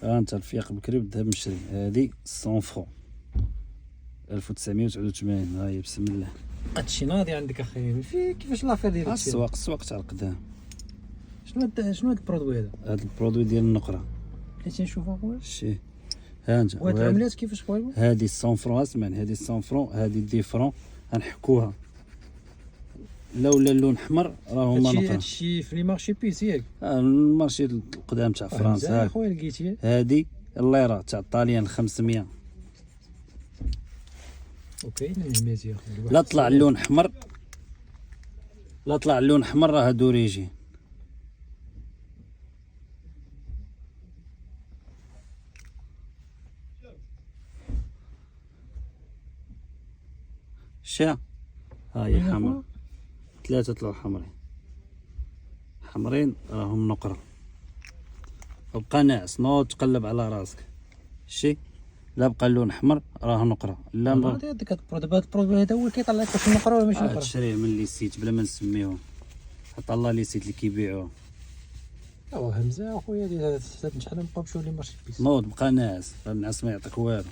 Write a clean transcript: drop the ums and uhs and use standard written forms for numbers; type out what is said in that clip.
انت الفياق بكري بالذهب مشري. هذه 100 فرون 1989. ها هي بسم الله. هادشي ناضي عندك اخي، في كيفاش لافير ديال هادشي؟ السواق تاع القدام. شنو هاد البرودوي هذا؟ هذا البرودوي ديال النقره بلاتي نشوف اخويا. شتي. ها انت وهاد العملات كيفاش بغيتو؟ هذه 100 فرون. اسمعني، هذه 100 فرون، هذه 10 فرون. غنحكوها لولا اللون احمر راه هما نقره. هادشي في لي مارشي بيس ياك؟ المارشي القدام تاع فرنسا. اخويا لقيتيه. هذه الليره تاع الطاليان 500. اوكي نعمات يا اخويا. لا طلع اللون احمر، لا طلع اللون احمر راه هادو ريجي. شا ها هي حمر، 3 طلعوا حمرين. حمرين راهم نقرة. وبقى ناعس، نوض تقلب على راسك. شتي، لا بقى اللون احمر راه نقرة. لا هذا هذاك البرودوي هذا هو اللي كيطلع لك واش النقره ولا ماشي نقره. تشريه من لي سيت بلا ما نسميوهم، حتى الله لي سيت اللي كيبيعوه. همزه اخويا ديال هذا شحال نبقاو نمشيو لي مارشي بيس. نوض بقى ناعس، النعاس ما يعطيك والو.